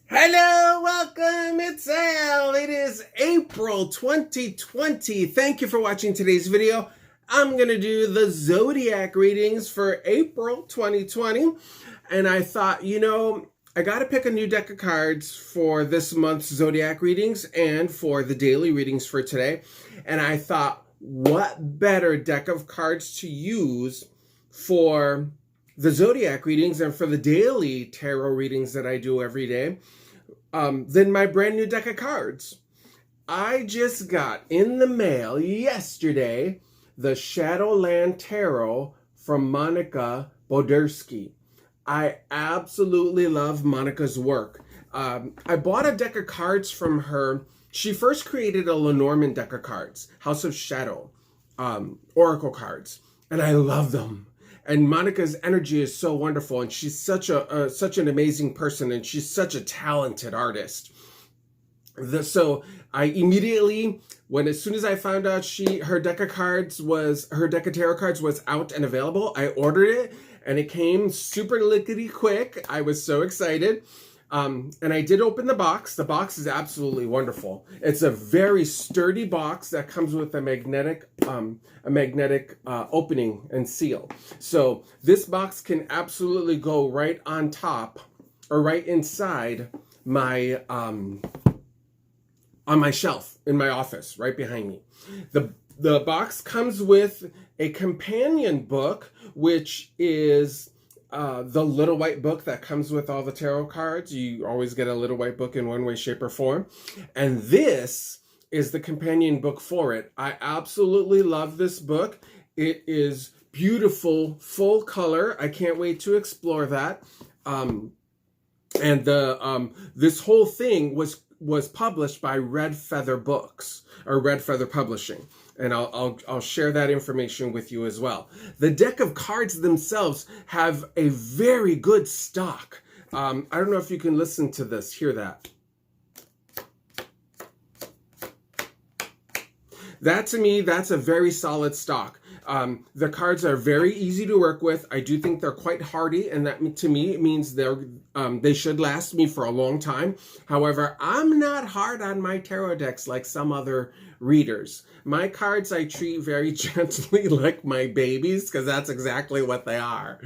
Hello, welcome, it's Al. It is April 2020. Thank you for watching today's video. I'm going to do the Zodiac readings for April 2020. And I thought, I got to pick a new deck of cards for this month's Zodiac readings and for the daily readings for today. And I thought, what better deck of cards to use for the Zodiac readings and for the daily tarot readings that I do every day than my brand new deck of cards. I just got in the mail yesterday the Shadowland Tarot from Monica Bodirsky. I absolutely love Monica's work. I bought a deck of cards from her. She first created a Lenormand deck of cards, House of Shadow, Oracle cards, and I love them. And Monica's energy is so wonderful, and she's such an amazing person, and she's such a talented artist. So I immediately, as soon as I found out her deck of tarot cards was out and available, I ordered it, and it came super lickety quick. I was so excited. And I did open the box. The box is absolutely wonderful. It's a very sturdy box that comes with a magnetic opening and seal. So this box can absolutely go right on top or right inside my on my shelf in my office, right behind me. The box comes with a companion book, which is the little white book that comes with all the tarot cards. You always get a little white book in one way, shape, or form. And this is the companion book for it. I absolutely love this book. It is beautiful, full color. I can't wait to explore that. This whole thing was published by RedFeather Books, or RedFeather Publishing. And I'll share that information with you as well. The deck of cards themselves have a very good stock. I don't know if you can listen to this, hear that. That to me, that's a very solid stock. The cards are very easy to work with. I do think they're quite hardy, and that to me it means they should last me for a long time. However, I'm not hard on my tarot decks like some other readers. My cards I treat very gently like my babies, because that's exactly what they are.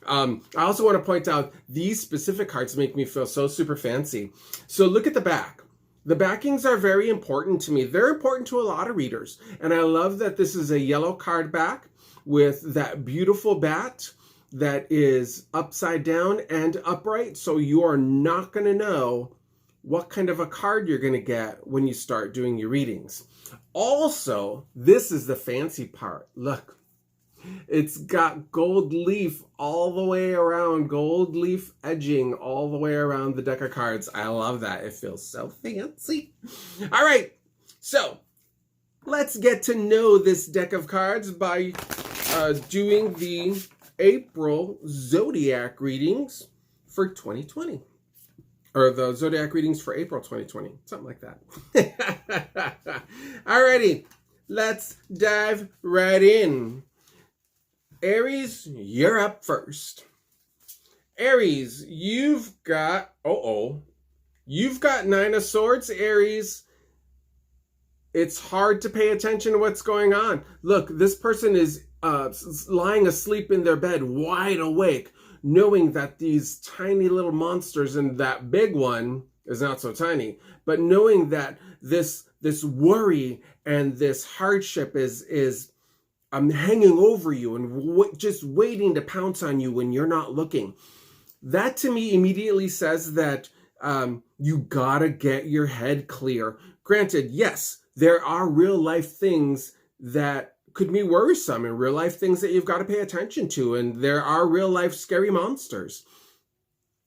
I also want to point out these specific cards make me feel so super fancy. So look at the back. The backings are very important to me. They're important to a lot of readers. And I love that this is a yellow card back with that beautiful bat that is upside down and upright. So you are not going to know what kind of a card you're going to get when you start doing your readings. Also, this is the fancy part. Look. It's got gold leaf all the way around, gold leaf edging all the way around the deck of cards. I love that. It feels so fancy. All right, so let's get to know this deck of cards by doing the April Zodiac readings for 2020. Or the Zodiac readings for April 2020, something like that. Alrighty, let's dive right in. Aries, you're up first. Aries, you've got Nine of Swords, Aries. It's hard to pay attention to what's going on. Look, this person is lying asleep in their bed, wide awake, knowing that these tiny little monsters, and that big one is not so tiny, but knowing that this worry and this hardship is hanging over you and just waiting to pounce on you when you're not looking. That to me immediately says that you gotta get your head clear. Granted, yes, there are real life things that could be worrisome and real life things that you've got to pay attention to, and there are real life scary monsters.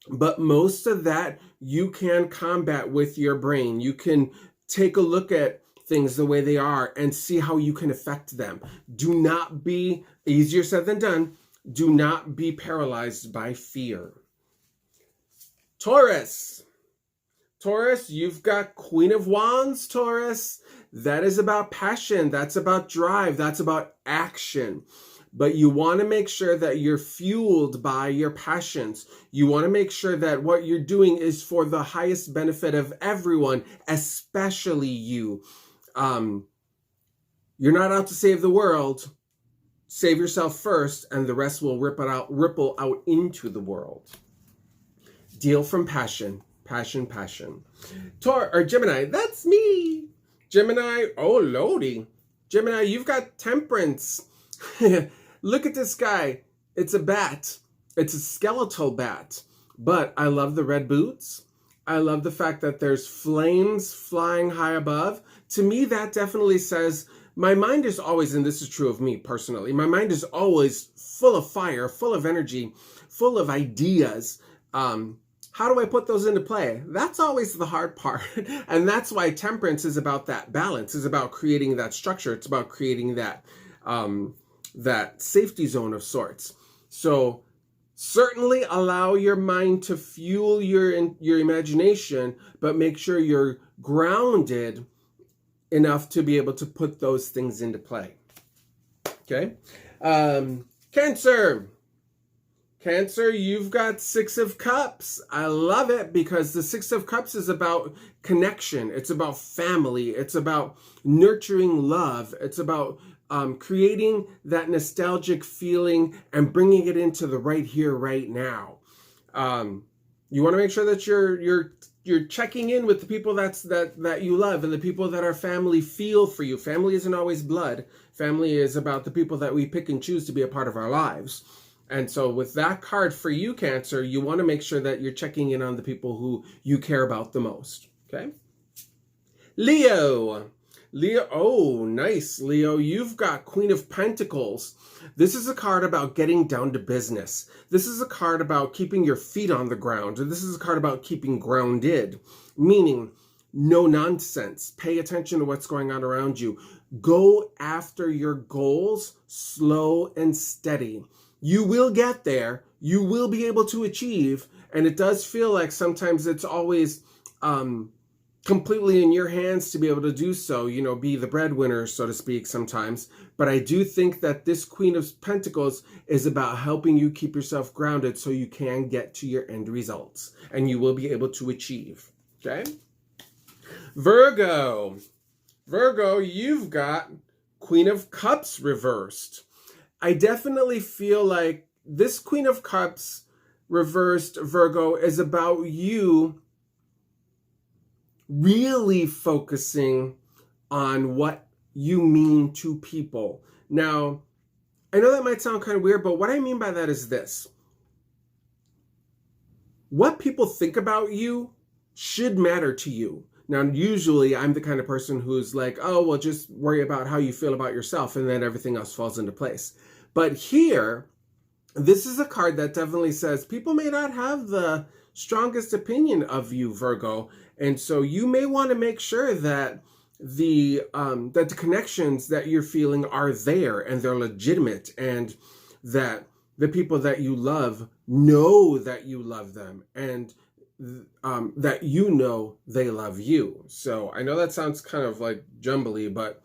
But most of that you can combat with your brain. You can take a look at things the way they are and see how you can affect them. Do not be, easier said than done, do not be paralyzed by fear. Taurus. Taurus, you've got Queen of Wands, Taurus. That is about passion. That's about drive. That's about action. but you want to make sure that you're fueled by your passions. You want to make sure that what you're doing is for the highest benefit of everyone, especially you. You're not out to save the world. Save yourself first, and the rest will ripple out into the world. Deal from passion. Passion, passion. Gemini, that's me. Gemini, oh lordy. Gemini, you've got temperance. Look at this guy. It's a bat. It's a skeletal bat. But I love the red boots. I love the fact that there's flames flying high above. To me, that definitely says, my mind is always, and this is true of me personally, my mind is always full of fire, full of energy, full of ideas. How do I put those into play? That's always the hard part. And that's why temperance is about that balance. It's about creating that structure. It's about creating that, that safety zone of sorts. So certainly allow your mind to fuel your imagination, but make sure you're grounded enough to be able to put those things into play. Okay. Cancer. Cancer, you've got Six of Cups. I love it because the Six of Cups is about connection. It's about family. It's about nurturing love. It's about creating that nostalgic feeling and bringing it into the right here, right now. You want to make sure that you're checking in with the people that you love and the people that are family feel for you. Family isn't always blood. Family is about the people that we pick and choose to be a part of our lives. And so with that card for you, Cancer, you want to make sure that you're checking in on the people who you care about the most. Okay? Leo. Leo, oh, nice. Leo, you've got Queen of Pentacles. This is a card about getting down to business. This is a card about keeping your feet on the ground. This is a card about keeping grounded, meaning no nonsense. Pay attention to what's going on around you. Go after your goals slow and steady. You will get there. You will be able to achieve. And it does feel like sometimes it's always completely in your hands to be able to do so, you know, be the breadwinner, so to speak, sometimes. But I do think that this Queen of Pentacles is about helping you keep yourself grounded so you can get to your end results and you will be able to achieve. Okay? Virgo. Virgo, you've got Queen of Cups reversed. I definitely feel like this Queen of Cups reversed, Virgo, is about you really focusing on what you mean to people. Now, I know that might sound kind of weird, but what I mean by that is this. What people think about you should matter to you. Now, usually I'm the kind of person who's like, oh, well, just worry about how you feel about yourself and then everything else falls into place. But here, this is a card that definitely says people may not have the strongest opinion of you, Virgo. And so you may want to make sure that the connections that you're feeling are there and they're legitimate and that the people that you love know that you love them and that you know they love you. So I know that sounds kind of like jumbly, but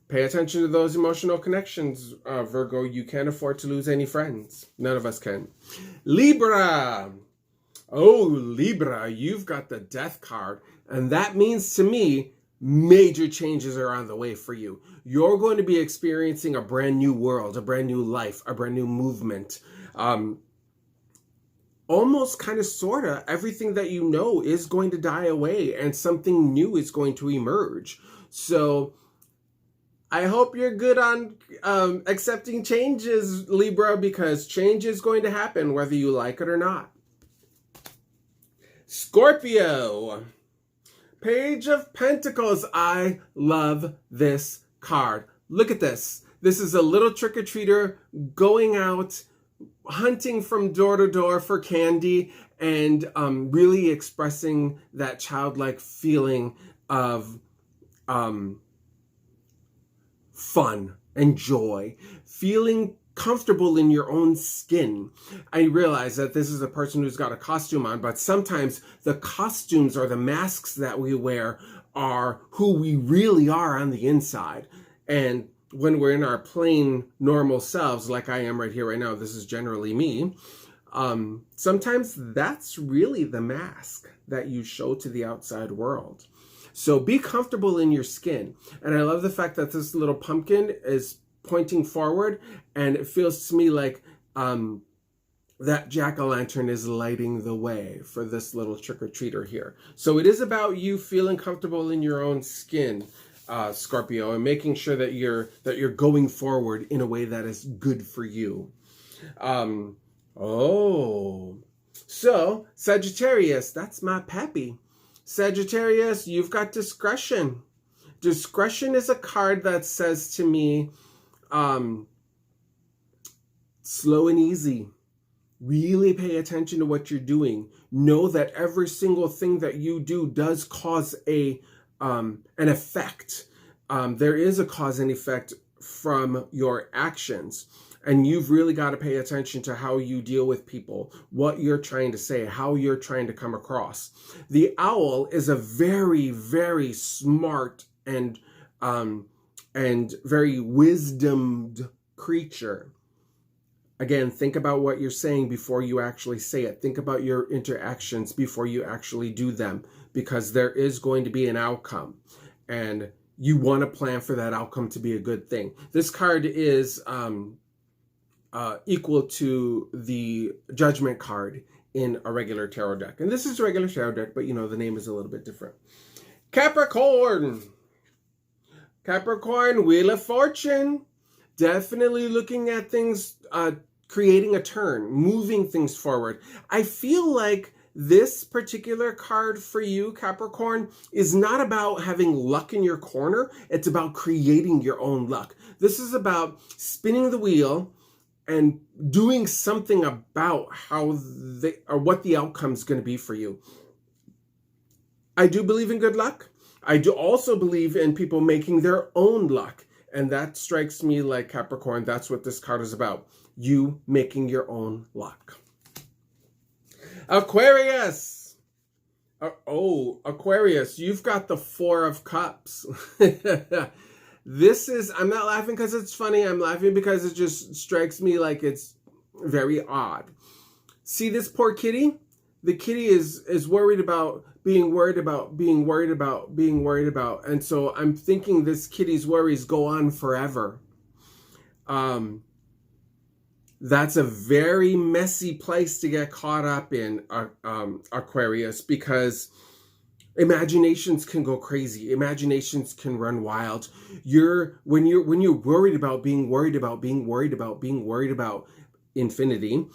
pay attention to those emotional connections, Virgo. You can't afford to lose any friends. None of us can. Libra. Oh, Libra, you've got the Death card. And that means to me, major changes are on the way for you. You're going to be experiencing a brand new world, a brand new life, a brand new movement. Almost kind of sort of everything that you know is going to die away and something new is going to emerge. So I hope you're good on accepting changes, Libra, because change is going to happen whether you like it or not. Scorpio. Page of Pentacles. I love this card. Look at this. This is a little trick-or-treater going out, hunting from door to door for candy and really expressing that childlike feeling of fun and joy, feeling comfortable in your own skin. I realize that this is a person who's got a costume on, but sometimes the costumes or the masks that we wear are who we really are on the inside. And when we're in our plain normal selves, like I am right here, right now, this is generally me, sometimes that's really the mask that you show to the outside world. So be comfortable in your skin. And I love the fact that this little pumpkin is pointing forward, and it feels to me like that jack-o'-lantern is lighting the way for this little trick-or-treater here. So it is about you feeling comfortable in your own skin, Scorpio, and making sure that you're going forward in a way that is good for you. So Sagittarius, that's my pappy. Sagittarius, you've got discretion. Discretion is a card that says to me, slow and easy. Really pay attention to what you're doing. Know that every single thing that you do does cause an effect. There is a cause and effect from your actions. And you've really got to pay attention to how you deal with people, what you're trying to say, how you're trying to come across. The owl is a very, very smart and very wisdomed creature. Again, think about what you're saying before you actually say it. Think about your interactions before you actually do them, because there is going to be an outcome, and you want to plan for that outcome to be a good thing. This card is equal to the Judgment card in a regular tarot deck. And this is a regular tarot deck, but the name is a little bit different. Capricorn. Capricorn, Wheel of Fortune. Definitely looking at things, creating a turn, moving things forward. I feel like this particular card for you, Capricorn, is not about having luck in your corner. It's about creating your own luck. This is about spinning the wheel and doing something about what the outcome is going to be for you. I do believe in good luck. I do also believe in people making their own luck. And that strikes me like, Capricorn, that's what this card is about. You making your own luck. Aquarius. Aquarius, you've got the Four of Cups. I'm not laughing because it's funny. I'm laughing because it just strikes me like it's very odd. See this poor kitty? The kitty is worried about being worried about. And so I'm thinking this kitty's worries go on forever. That's a very messy place to get caught up in, Aquarius, because imaginations can go crazy. Imaginations can run wild. When you're worried about being worried about infinity,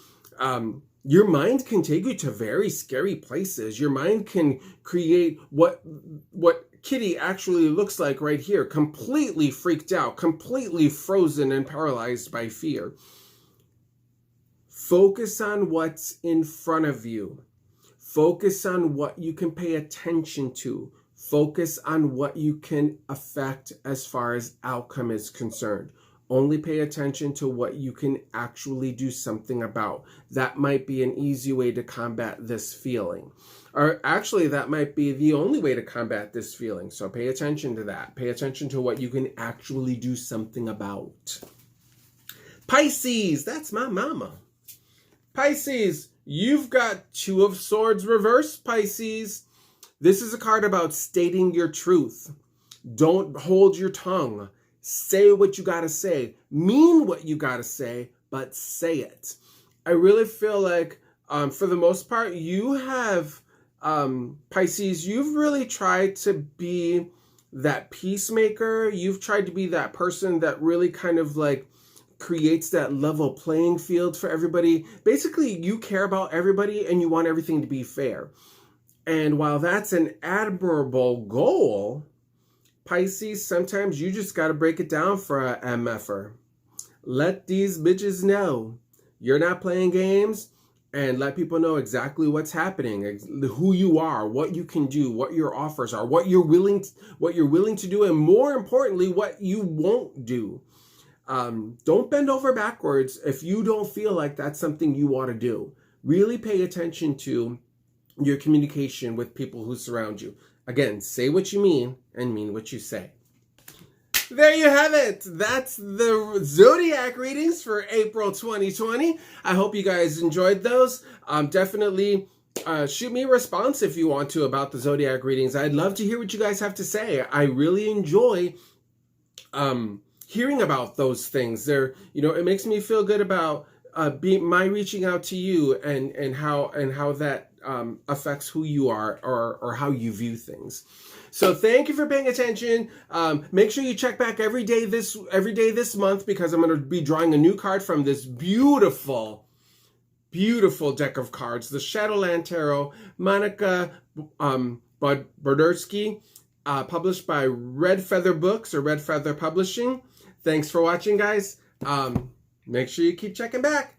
your mind can take you to very scary places. Your mind can create what Kitty actually looks like right here, completely freaked out, completely frozen and paralyzed by fear. Focus on what's in front of you. Focus on what you can pay attention to. Focus on what you can affect as far as outcome is concerned. Only pay attention to what you can actually do something about. That might be an easy way to combat this feeling. Or actually, that might be the only way to combat this feeling. So pay attention to that. Pay attention to what you can actually do something about. Pisces, that's my mama. Pisces, you've got Two of Swords reversed, Pisces. This is a card about stating your truth. Don't hold your tongue. Say what you gotta say. Mean what you gotta say, but say it. I really feel like, for the most part, you have, Pisces, you've really tried to be that peacemaker. You've tried to be that person that really kind of like creates that level playing field for everybody. Basically, you care about everybody and you want everything to be fair. And while that's an admirable goal, Pisces, sometimes you just got to break it down for a MFer. Let these bitches know you're not playing games, and let people know exactly what's happening, who you are, what you can do, what your offers are, what you're willing to do, and more importantly, what you won't do. Don't bend over backwards if you don't feel like that's something you ought to do. Really pay attention to your communication with people who surround you. Again, say what you mean and mean what you say. there you have it. That's the Zodiac readings for April 2020. I hope you guys enjoyed those. Definitely shoot me a response if you want to about the Zodiac readings. I'd love to hear what you guys have to say. I really enjoy hearing about those things. It makes me feel good about my reaching out to you and how that affects who you are or how you view things. So thank you for paying attention. Make sure you check back every day this month, because I'm going to be drawing a new card from this beautiful deck of cards, the Shadowland Tarot, Monica Bodirsky, published by RedFeather Books or RedFeather Publishing. Thanks for watching, guys. Make sure you keep checking back.